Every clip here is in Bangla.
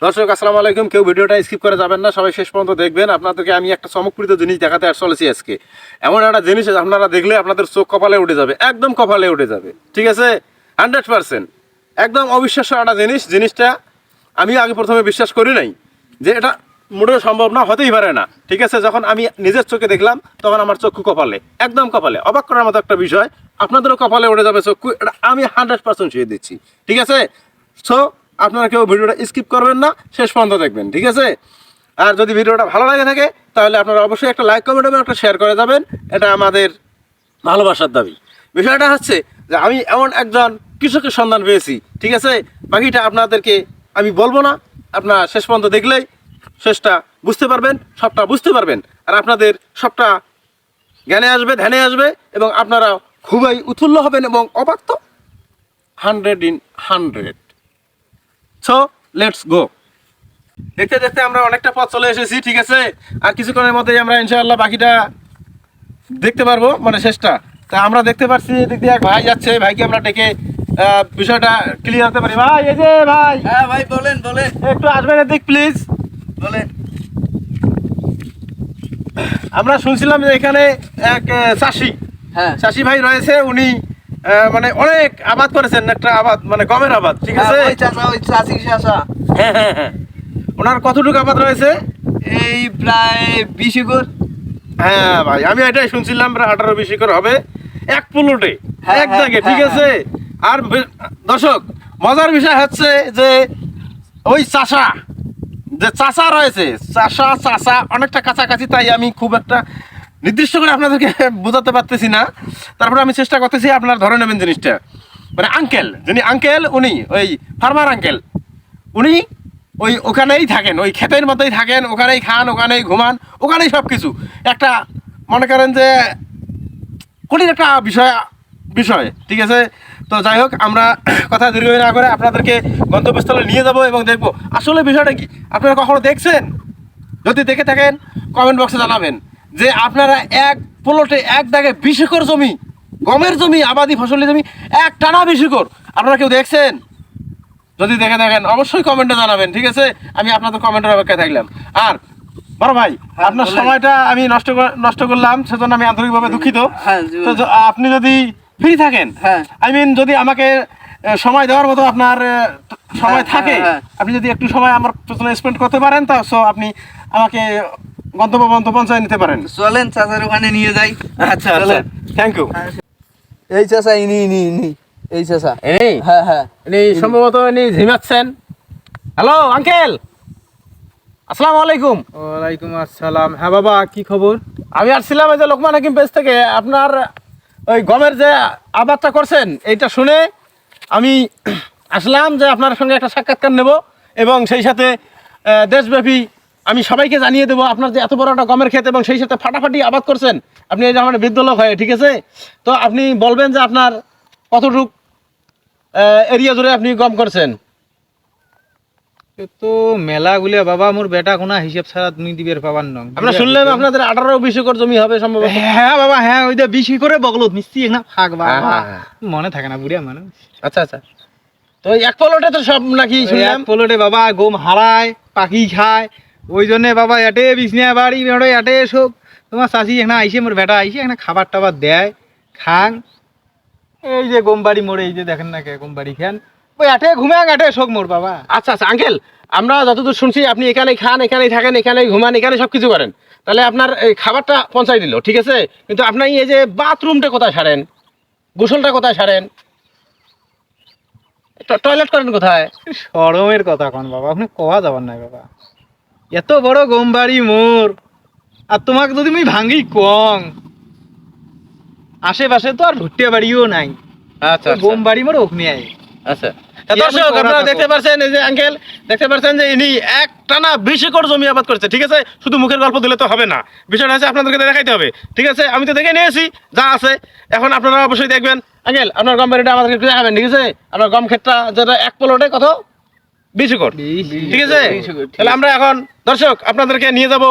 দর্শক আসসালামু আলাইকুম। কেউ ভিডিওটা স্কিপ করে যাবেন না, সবাই শেষ পর্যন্ত দেখবেন। আপনাদেরকে আমি একটা চমকপ্রদ জিনিস দেখাতে চলেছি আজকে। এমন একটা জিনিস আপনারা দেখলে আপনাদের চোখ কপালে উঠে যাবে, একদম কপালে উঠে যাবে, ঠিক আছে? 100% একদম অবিশ্বাস্য একটা জিনিসটা আমি আগে প্রথমে বিশ্বাস করি নাই যে এটা মোটেও সম্ভব না, হতেই পারে না, ঠিক আছে? যখন আমি নিজের চোখে দেখলাম তখন আমার চক্ষু কপালে, একদম কপালে, অবাক করার মতো একটা বিষয়। আপনাদেরও কপালে উঠে যাবে চক্ষু, এটা আমি 100% ছুঁয়ে দিচ্ছি, ঠিক আছে? সো আপনারা কেউ ভিডিওটা স্কিপ করবেন না, শেষ পর্যন্ত দেখবেন, ঠিক আছে? আর যদি ভিডিওটা ভালো লাগে থাকে তাহলে আপনারা অবশ্যই একটা লাইক, কমেন্ট এবং একটা শেয়ার করে যাবেন, এটা আমাদের ভালোবাসার দাবি। বিষয়টা হচ্ছে যে আমি এমন একজন কৃষকের সন্ধান পেয়েছি, ঠিক আছে? বাকিটা আপনাদেরকে আমি বলবো না, আপনারা শেষ পর্যন্ত দেখলেই শেষটা বুঝতে পারবেন, সবটা বুঝতে পারবেন, আর আপনাদের সবটা জ্ঞানে আসবে, ধ্যানে আসবে, এবং আপনারা খুবই উৎফুল্ল হবেন এবং অবাক তো 100 in 100। So let's go. দেখতে দেখতে আমরা অনেকটা পথ চলে এসেছি, ঠিক আছে? আর কিছুক্ষণের মধ্যেই আমরা ইনশাআল্লাহ বাকিটা দেখতে পারবো, মানে শেষটা। তা আমরা দেখতে পাচ্ছি এদিক দিয়ে এক ভাই যাচ্ছে, ভাইকে আমরা ডেকে বিষয়টা ক্লিয়ার হতে পারি। ভাই, এই যে ভাই। হ্যাঁ ভাই, বলেন বলেন একটু আসবেন এদিক প্লিজ। বলেন। আমরা শুনছিলাম যে এখানে এক চাষি হ্যাঁ চাষি ভাই রয়েছে, উনি মানে অনেক আবাদ করেছেন, একটা আবাদ মানে গমের আবাদ, ঠিক আছে? ওই চাচা, ওই চাচি চাচা। হ্যাঁ হ্যাঁ হ্যাঁ। ওনার কতটুকু আবাদ রয়েছে? এই প্রায় 20 একর। হ্যাঁ ভাই, আমি এটাই শুনছিলাম, প্রায় 18-20 একর হবে এক প্লটে, হ্যাঁ, এক হ্যাঁ, দাগে, হ্যাঁ, ঠিক আছে? আর দর্শক, মজার বিষয় হচ্ছে যে ওই চাষা রয়েছে, চাষা অনেকটা কাছাকাছি, তাই আমি খুব একটা নির্দিষ্ট করে আপনাদেরকে বোঝাতে পারতেছি না। তারপরে আমি চেষ্টা করতেছি, আপনারা ধরে নেবেন জিনিসটা। মানে যিনি আঙ্কেল, উনি ওই ফার্মার আঙ্কেল, উনি ওখানেই থাকেন, ওই ক্ষেতের মধ্যেই থাকেন, ওখানেই খান, ওখানেই ঘুমান, ওখানেই সব কিছু। একটা মনে করেন যে কঠিন একটা বিষয়, ঠিক আছে? তো যাই হোক, আমরা কথা দীর্ঘ না করে আপনাদেরকে গন্তব্যস্থলে নিয়ে যাব এবং দেখবো আসলে বিষয়টা কি। আপনারা কখনো দেখছেন? যদি দেখে থাকেন কমেন্ট বক্সে জানাবেন যে আপনারা এক প্লটে এক দাগে 20 একর জমি, গমের জমি, আবাদি ফসলি জমি, এক টানা 20 একর, আপনারা কেউ দেখছেন? যদি দেখে থাকেন অবশ্যই কমেন্টে জানাবেন, ঠিক আছে? আমি আপনাদের কমেন্টের অপেক্ষায় থাকলাম। আর বড় ভাই, আপনার বলেন। সময়টা আমি নষ্ট করলাম, সেজন্য আমি আন্তরিকভাবে দুঃখিত। হ্যাঁ, তো আপনি যদি ফ্রি থাকেন, হ্যাঁ। আই মিন যদি আমাকে সময় দেওয়ার মতো আপনার সময় হ্যাঁ, থাকে, হ্যাঁ। আপনি যদি একটু সময় আমার পেছনে স্পেন্ড করতে পারেন, তা সো আপনি আমাকে গন্তব্য পর্যন্ত পৌঁছায় নিতে পারেন। চলেন চাচার ওখানে নিয়ে যাই। আচ্ছা আচ্ছা, থ্যাংক ইউ। এই চাচা, ইনি এই চাচা। এই হ্যাঁ হ্যাঁ। ইনি সম্ভবত ইনি ঝিমাচ্ছেন। হ্যালো আঙ্কেল, আসসালামু আলাইকুম। ওয়ালাইকুম আসসালাম। হ্যাঁ বাবা, কি খবর? আমি আসছিলাম এই যে লোকমান হাকিম পেজ থেকে, আপনার ওই গমের যে আবাদটা করছেন এইটা শুনে আমি আসলাম যে আপনার সঙ্গে একটা সাক্ষাৎকার নেব, এবং সেই সাথে দেশব্যাপী আমি সবাইকে জানিয়ে দেবো আপনার যে এত বড় একটা গমের ক্ষেত, এবং সেই সাথে ফাটাফাটি আবাদ করছেন আপনি, এই যে আমার বৃদ্ধ লোক হয়ে, ঠিক আছে? তো আপনি বলবেন যে আপনার কতটুক এরিয়া জুড়ে আপনি গম করছেন? এ তো মেলা গুলিয়া বাবা, মোর বেটা কোনা হিসাব ছাড়া তুমি দিবের পাবার নং। আমরা শুনলাম আপনাদের 18-20 একর জমি হবে সম্ভবত। হ্যাঁ বাবা, হ্যাঁ, ওই যে 20 করে বগলত মিষ্টি না ফাঁক বাবা, হ্যাঁ, হ্যাঁ। মনে থাকে না, বুড়িয়া মানুষ। আচ্ছা আচ্ছা, তো ওই এক পলটে তো সব নাকি শুনলাম? পলটে বাবা গম হারায়, পাখি খায়, ওই জন্যে বাবা এটে বিছনা বাড়ি বেড়ে এটে শোক। তোমার চাষি এখানে আইসে, মোর বেটা আইসে এখানে খাবার টাবার দেয়, খান। এই যে গম বাড়ি মোড়ে, এই যে দেখেন না কে গম বাড়ি খান, ওই এটে ঘুমে এটে শোক মোর বাবা। আচ্ছা আচ্ছা আঙ্কেল, আমরা যতদূর শুনছি আপনি এখানেই খান, এখানেই থাকেন, এখানেই ঘুমান, এখানে সব কিছু করেন, তাহলে আপনার এই খাবারটা পৌঁছাই দিল, ঠিক আছে? কিন্তু আপনার এই যে বাথরুমটা কোথায় সারেন, গোসলটা কোথায় সারেন, টয়লেট করেন কোথায়? শরমের কথা কোন বাবা, আপনি কওয়া যাবার নাই বাবা। এত বড় গম বাড়ি মোর, আর তোমাকে যদি আমি ভাঙ্গি কং, আশেপাশে তো আর ভুট্টিয়া বাড়িও নাই, আচ্ছা ওই গম বাড়ি মোর ওখানে আয়। আচ্ছা, দর্শক আপনারা দেখতে পাচ্ছেন, এই যে আঙ্কেল দেখতে পাচ্ছেন যে ইনি এক টানা 20 একর জমি আবাদ করছে, ঠিক আছে? শুধু মুখের গল্প দিলে তো হবে না, বিষয়টা আছে আপনাদেরকে দেখাইতে হবে, ঠিক আছে? আমি তো দেখে নিয়েছি যা আছে, এখন আপনারা অবশ্যই দেখবেন। আঙ্কেল, আপনার গম বাড়িটা আমাদেরকে একটু দেখাবেন, ঠিক আছে? আপনার গম ক্ষেতটা যেটা এক প্লটে কত, 20 একর, ঠিক আছে? 20 একর, ঠিক তাহলে আমরা এখন দর্শক আপনাদেরকে নিয়ে যাব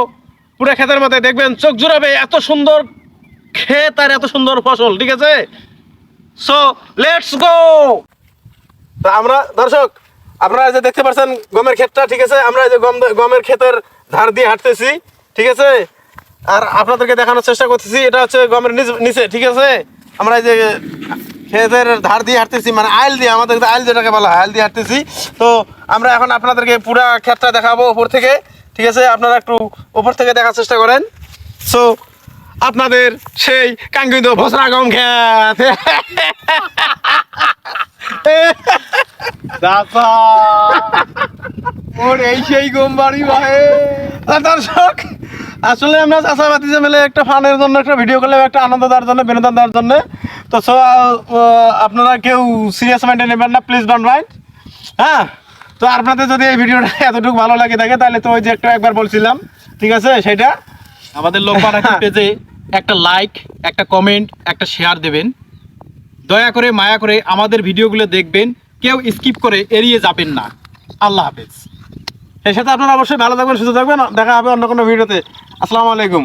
পুরো ক্ষেতের মধ্যে, দেখবেন চোখ জুড়াবে, এত সুন্দর ক্ষেত আর এত সুন্দর ফসল, ঠিক আছে? So let's go. তা আমরা দর্শক আপনারা যে দেখতে পাচ্ছেন গমের ক্ষেতটা, ঠিক আছে, আমরা এই যে গমের ক্ষেতের ধার দিয়ে হাঁটতেছি, ঠিক আছে, আর আপনাদেরকে দেখানোর চেষ্টা করতেছি। এটা হচ্ছে গমের নিচে, ঠিক আছে, আমরা এই যে ক্ষেতের ধার দিয়ে হাঁটতেছি, মানে আইল দিয়ে, আমাদের আইল যেটাকে বলা হয়, আইল দিয়ে হাঁটতেছি। তো আমরা এখন আপনাদেরকে পুরা ক্ষেতটা দেখাবো উপর থেকে, ঠিক আছে, আপনারা একটু উপর থেকে দেখার চেষ্টা করেন। সো আপনাদের সেই কাঙ্ক্ষিত ভোসরা গম ক্ষেত। দাদা ওর এই সেই গম বাড়ি ভাই। দর্শক, আসলে আমরা চাষাবাদি যে মিলে একটা ফানের জন্য একটা ভিডিও করলে একটা আনন্দ দেওয়ার জন্য, বিনোদন দেওয়ার জন্য। তো আপনারা কেউ সিরিয়াস মাইন্ডে নেবেন না, প্লিজ ডোন্ট মাইন্ড। হ্যাঁ, তো আপনাদের যদি এই ভিডিওটা এতটুকু ভালো লাগে থাকে, তাহলে তো ওই যে একবার বলছিলাম, ঠিক আছে, সেটা আমাদের লোকপাড়া পেজে একটা লাইক, একটা কমেন্ট, একটা শেয়ার দেবেন। দয়া করে মায়া করে আমাদের ভিডিওগুলো দেখবেন, কেউ স্কিপ করে এড়িয়ে যাবেন না। আল্লাহ হাফেজ। সেই সাথে আপনারা অবশ্যই ভালো থাকবেন, সুস্থ থাকবেন। দেখা হবে অন্য কোনো ভিডিওতে। আসসালামু আলাইকুম।